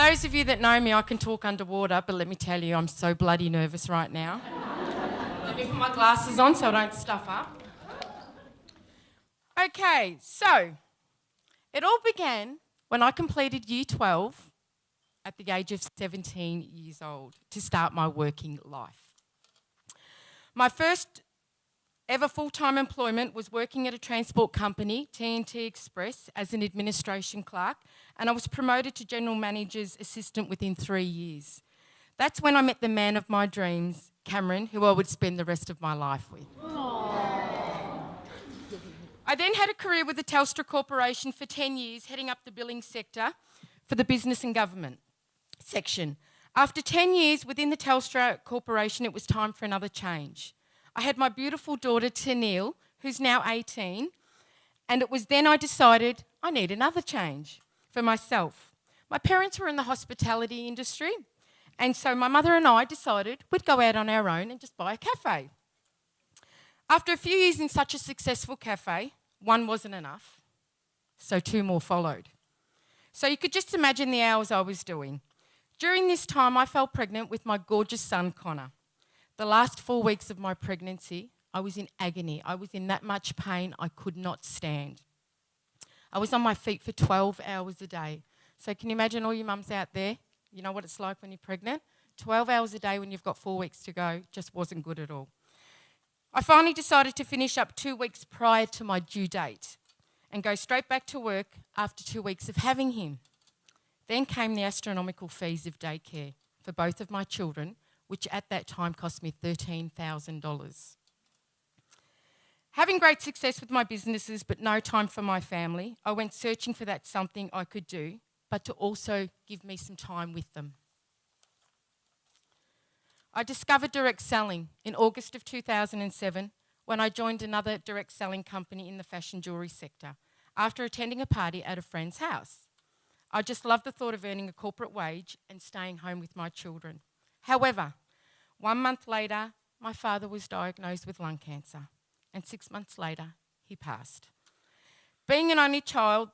those of you that know me, I can talk underwater, but let me tell you, I'm so bloody nervous right now. Let me put my glasses on so I don't stuff up. Okay, so it all began when I completed Year 12 at the age of 17 years old to start my working life. My first ever full-time employment was working at a transport company, TNT Express, as an administration clerk, and I was promoted to general manager's assistant within 3 years. That's when I met the man of my dreams, Cameron, who I would spend the rest of my life with. I then had a career with the Telstra Corporation for 10 years, heading up the billing sector for the business and government section. After 10 years within the Telstra Corporation, it was time for another change. I had my beautiful daughter, Tennille, who's now 18, and it was then I decided I need another change for myself. My parents were in the hospitality industry, and so my mother and I decided we'd go out on our own and just buy a cafe. After a few years in such a successful cafe, one wasn't enough, so 2 more followed. So you could just imagine the hours I was doing. During this time, I fell pregnant with my gorgeous son, Connor. The last 4 weeks of my pregnancy, I was in agony. I was in that much pain I could not stand. I was on my feet for 12 hours a day. So can you imagine all you mums out there? You know what it's like when you're pregnant? 12 hours a day when you've got 4 weeks to go just wasn't good at all. I finally decided to finish up 2 weeks prior to my due date and go straight back to work after 2 weeks of having him. Then came the astronomical fees of daycare for both of my children, which at that time cost me $13,000. Having great success with my businesses but no time for my family, I went searching for that something I could do, but to also give me some time with them. I discovered direct selling in August of 2007 when I joined another direct selling company in the fashion jewellery sector after attending a party at a friend's house. I just loved the thought of earning a corporate wage and staying home with my children. However, 1 month later, my father was diagnosed with lung cancer, and 6 months later, he passed. Being an only child,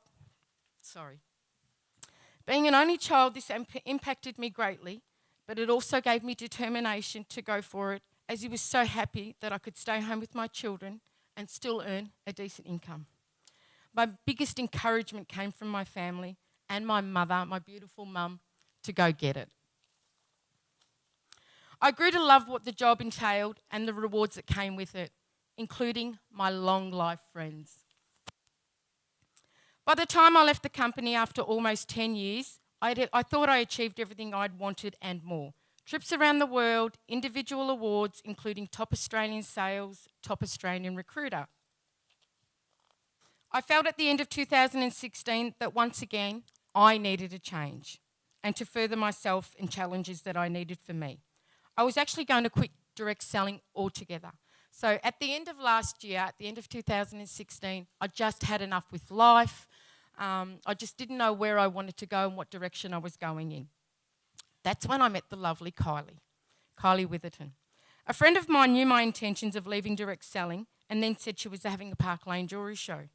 this impacted me greatly, but it also gave me determination to go for it, as he was so happy that I could stay home with my children and still earn a decent income. My biggest encouragement came from my family and my mother, my beautiful mum, to go get it. I grew to love what the job entailed and the rewards that came with it, including my long life friends. By the time I left the company after almost 10 years, I thought I achieved everything I'd wanted and more. Trips around the world, individual awards, including Top Australian Sales, Top Australian Recruiter. I felt at the end of 2016 that once again, I needed a change and to further myself in challenges that I needed for me. I was actually going to quit direct selling altogether. So at the end of last year, at the end of 2016, I just had enough with life. I just didn't know where I wanted to go and what direction I was going in. That's when I met the lovely Kylie Witherton. A friend of mine knew my intentions of leaving direct selling and then said she was having a Park Lane jewellery show.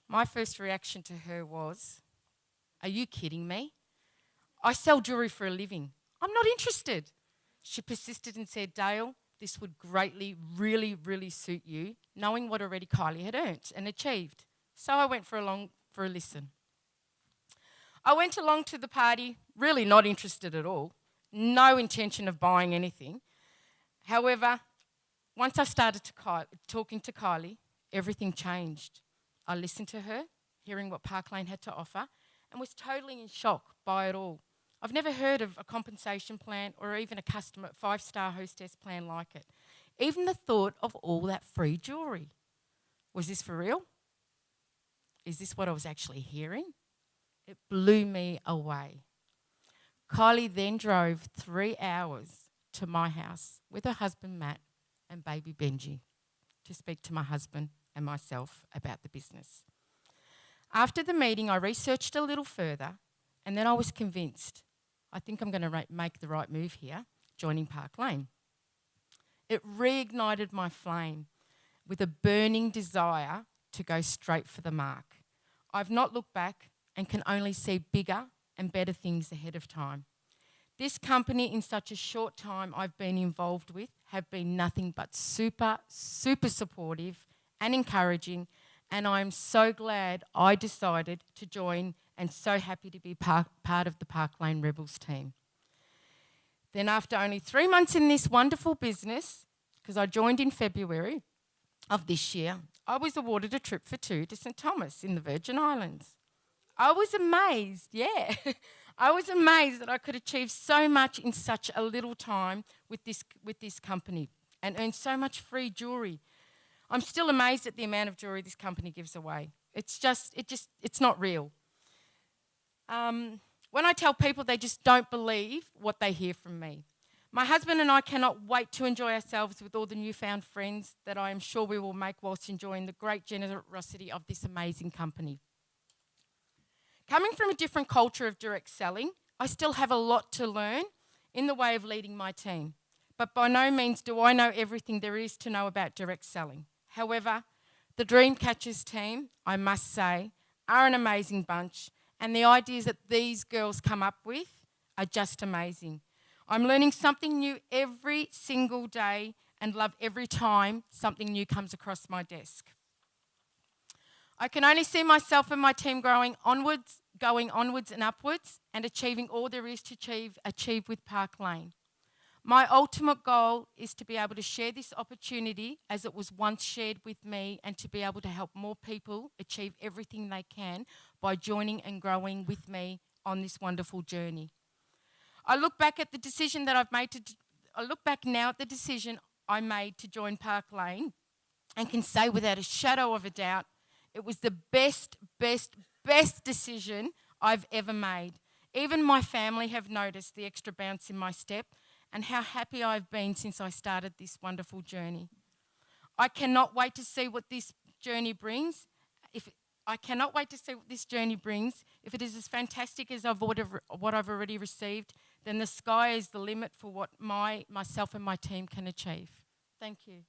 My first reaction to her was, "Are you kidding me? I sell jewellery for a living. I'm not interested." She persisted and said, "Dale, this would greatly, really suit you, knowing what already Kylie had earned and achieved." So I went for a listen. I went along to the party, really not interested at all, no intention of buying anything. However, once I started talking to Kylie, everything changed. I listened to her, hearing what Park Lane had to offer, and was totally in shock by it all. I've never heard of a compensation plan or even a customer 5-star hostess plan like it. Even the thought of all that free jewellery. Was this for real? Is this what I was actually hearing? It blew me away. Kylie then drove 3 hours to my house with her husband Matt and baby Benji to speak to my husband and myself about the business. After the meeting, I researched a little further and then I was convinced, I think I'm going to make the right move here, joining Park Lane. It reignited my flame with a burning desire to go straight for the mark. I've not looked back and can only see bigger and better things ahead of time. This company, in such a short time I've been involved with, have been nothing but super, super supportive and encouraging, and I'm so glad I decided to join and so happy to be part of the Park Lane Rebels team. Then after only 3 months in this wonderful business, because I joined in February of this year, I was awarded a trip for 2 to St Thomas in the Virgin Islands. I was amazed, yeah. I was amazed that I could achieve so much in such a little time with this company and earn so much free jewellery. I'm still amazed at the amount of jewellery this company gives away. It's not real. When I tell people, they just don't believe what they hear from me. My husband and I cannot wait to enjoy ourselves with all the newfound friends that I am sure we will make whilst enjoying the great generosity of this amazing company. Coming from a different culture of direct selling, I still have a lot to learn in the way of leading my team. But by no means do I know everything there is to know about direct selling. However, the Dreamcatchers team, I must say, are an amazing bunch, and the ideas that these girls come up with are just amazing. I'm learning something new every single day and love every time something new comes across my desk. I can only see myself and my team going onwards and upwards and achieving all there is to achieve with Park Lane. My ultimate goal is to be able to share this opportunity as it was once shared with me and to be able to help more people achieve everything they can by joining and growing with me on this wonderful journey. I look back now at the decision I made to join Park Lane and can say without a shadow of a doubt, it was the best decision I've ever made. Even my family have noticed the extra bounce in my step and how happy I've been since I started this wonderful journey. I cannot wait to see what this journey brings. If it is as fantastic as what I've already received, then the sky is the limit for what myself and my team can achieve. Thank you.